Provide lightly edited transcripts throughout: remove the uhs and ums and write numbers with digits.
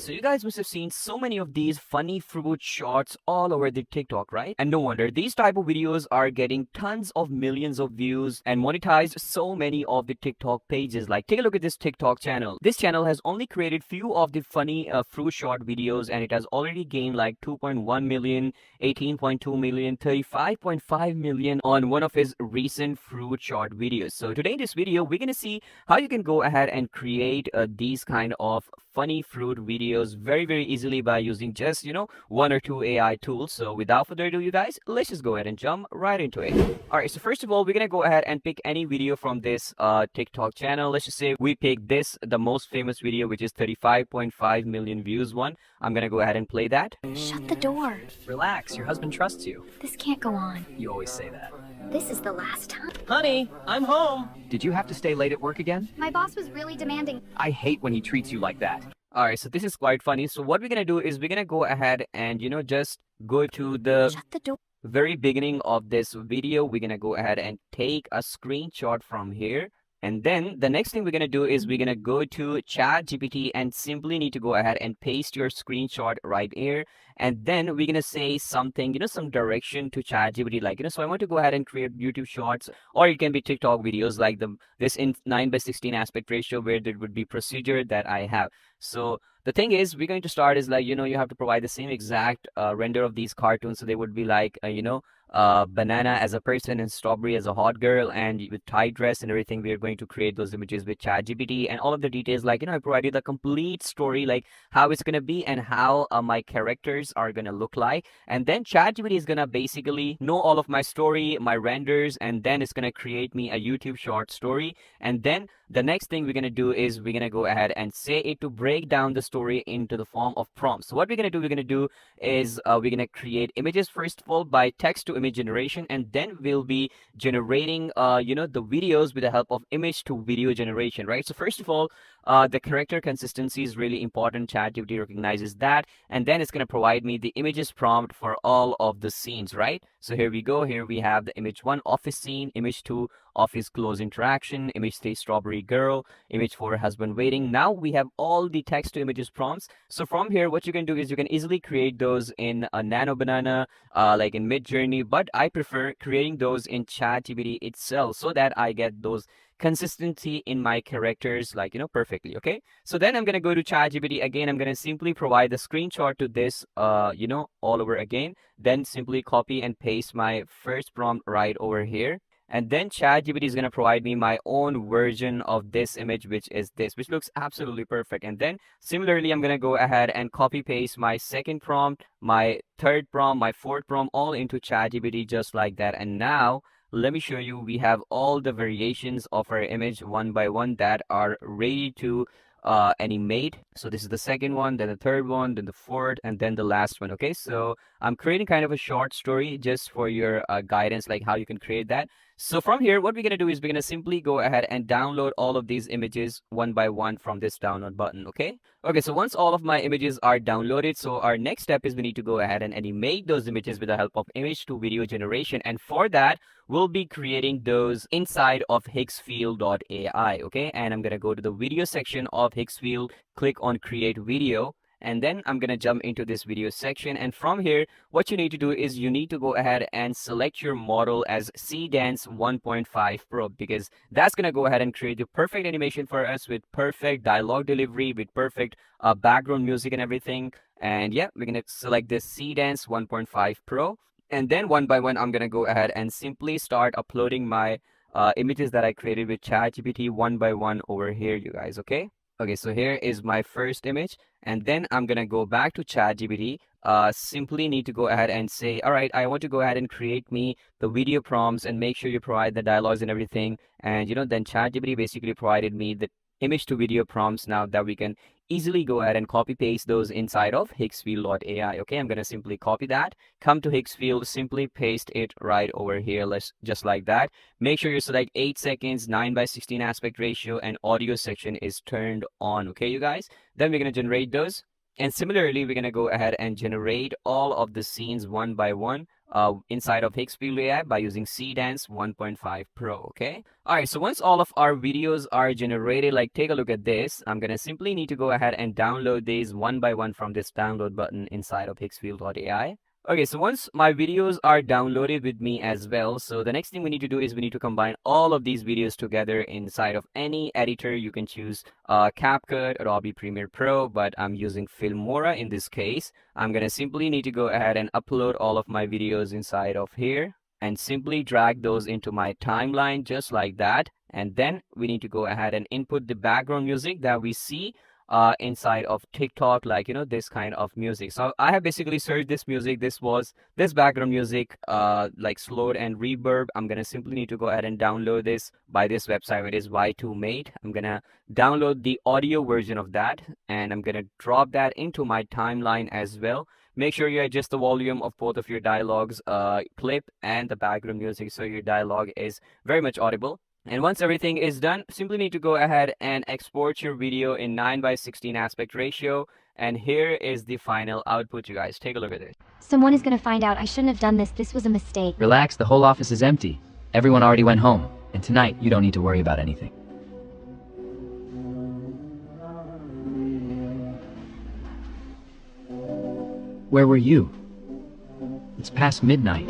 So you guys must have seen so many of these funny fruit shorts all over the TikTok, right? And no wonder these type of videos are getting tons of millions of views and monetized so many of the TikTok pages. Like take a look at this TikTok channel. This channel has only created few of the funny fruit short videos and it has already gained like 2.1 million, 18.2 million, 35.5 million on one of his recent fruit short videos. So today in this video, we're gonna see how you can go ahead and create these kind of funny fruit videos very easily by using just one or two AI tools. So without further ado, you guys, let's just go ahead and jump right into it. All right, so first of all, we're gonna go ahead and pick any video from this TikTok channel. Let's just say we pick this, the most famous video, which is 35.5 million views one. I'm gonna go ahead and play that. Shut the door. Relax, your husband trusts you. This can't go on. You always say that. This is the last time. Honey, I'm home. Did you have to stay late at work again? My boss was really demanding. I hate when he treats you like that. All right, so this is quite funny. So what we're gonna do is we're gonna go ahead and just go to the Shut the door. very beginning of this video. We're gonna go ahead and take a screenshot from here. And then the next thing we're gonna do is we're gonna go to ChatGPT and simply need to go ahead and paste your screenshot right here. And then we're gonna say something, some direction to ChatGPT, like, so I want to go ahead and create YouTube shorts, or it can be TikTok videos like this in 9:16 aspect ratio where there would be procedure that I have. So the thing is, we're going to start is like, you have to provide the same exact render of these cartoons. So they would be like, banana as a person and strawberry as a hot girl and with tight dress and everything. We are going to create those images with ChatGPT and all of the details, like, I provided the complete story, like how it's going to be and how my characters are going to look like. And then ChatGPT is going to basically know all of my story, my renders, and then it's going to create me a YouTube short story. And then the next thing we're going to do is we're going to go ahead and say it to break down the story into the form of prompts. So what we're going to do is we're going to create images first of all by text to image generation, and then we'll be generating the videos with the help of image to video generation, right? So first of all, the character consistency is really important. ChatGPT recognizes that, and then it's going to provide me the images prompt for all of the scenes, right? So here we go. Here we have the image 1 office scene, image 2 office close interaction, image 3 strawberry girl, image 4 husband waiting. Now we have all the text to images prompts. So from here, what you can do is you can easily create those in a Nano Banana, like in Mid Journey, but I prefer creating those in ChatGPT itself so that I get those consistency in my characters, like, perfectly. Okay, so then I'm going to go to ChatGPT again. I'm going to simply provide the screenshot to this all over again, then simply copy and paste my first prompt right over here. And then ChatGPT is going to provide me my own version of this image, which is this, which looks absolutely perfect. And then similarly, I'm going to go ahead and copy paste my second prompt, my third prompt, my fourth prompt, all into ChatGPT just like that. And now let me show you, we have all the variations of our image one by one that are ready to animate. So this is the second one, then the third one, then the fourth, and then the last one. Okay, so I'm creating kind of a short story just for your guidance, like how you can create that. So from here, what we're going to do is we're going to simply go ahead and download all of these images one by one from this download button. Okay, so once all of my images are downloaded, so our next step is we need to go ahead and animate those images with the help of image to video generation. And for that, we'll be creating those inside of Higgsfield AI. Okay, and I'm going to go to the video section of Higgsfield, click on create video. And then I'm going to jump into this video section. And from here, what you need to do is you need to go ahead and select your model as CDance 1.5 Pro, because that's going to go ahead and create the perfect animation for us with perfect dialogue delivery, with perfect background music and everything. And yeah, we're going to select this CDance 1.5 Pro. And then one by one, I'm going to go ahead and simply start uploading my images that I created with ChatGPT one by one over here, you guys. Okay, so here is my first image, and then I'm gonna go back to ChatGPT. Simply need to go ahead and say, all right, I want to go ahead and create me the video prompts and make sure you provide the dialogues and everything. And then ChatGPT basically provided me the image to video prompts now that we can easily go ahead and copy paste those inside of Higgsfield AI. Okay, I'm gonna simply copy that, come to Higgsfield, simply paste it right over here. Let's just like that. Make sure you select 8 seconds, 9:16 aspect ratio, and audio section is turned on. Okay, you guys, then we're gonna generate those. And similarly, we're going to go ahead and generate all of the scenes one by one inside of Higgsfield AI by using Dance 1.5 Pro, okay? All right, so once all of our videos are generated, like take a look at this, I'm going to simply need to go ahead and download these one by one from this download button inside of Higgsfield AI. Okay, so once my videos are downloaded with me as well, so the next thing we need to do is we need to combine all of these videos together inside of any editor. You can choose CapCut, Adobe Premiere Pro, but I'm using Filmora in this case. I'm gonna simply need to go ahead and upload all of my videos inside of here and simply drag those into my timeline just like that. And then we need to go ahead and input the background music that we see inside of TikTok, like this kind of music. So I have basically searched this music. This background music, like slowed and reverb. I'm gonna simply need to go ahead and download this by this website. It is Y2Mate. I'm gonna download the audio version of that, and I'm gonna drop that into my timeline as well. Make sure you adjust the volume of both of your dialogues, clip and the background music, so your dialogue is very much audible. And once everything is done, simply need to go ahead and export your video in 9:16 aspect ratio. And here is the final output, you guys. Take a look at it. Someone is gonna find out I shouldn't have done this. This was a mistake. Relax, the whole office is empty. Everyone already went home. And tonight, you don't need to worry about anything. Where were you? It's past midnight.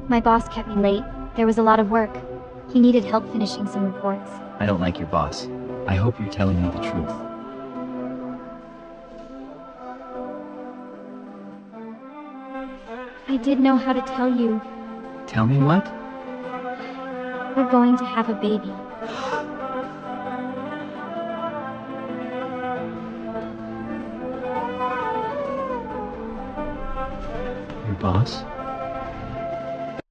My boss kept me late. There was a lot of work. He needed help finishing some reports. I don't like your boss. I hope you're telling me the truth. I did know how to tell you. Tell me what? We're going to have a baby. Your boss?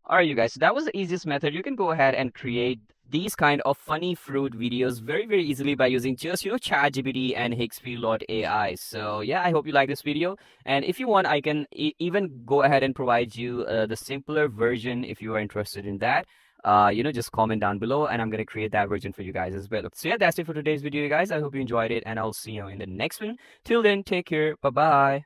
All right, you guys, so that was the easiest method. You can go ahead and create these kind of funny fruit videos very, very easily by using just, ChatGPT and Higgsfield AI. So yeah, I hope you like this video. And if you want, I can even go ahead and provide you the simpler version if you are interested in that. Just comment down below and I'm going to create that version for you guys as well. So yeah, that's it for today's video, guys. I hope you enjoyed it and I'll see you in the next one. Till then, take care. Bye-bye.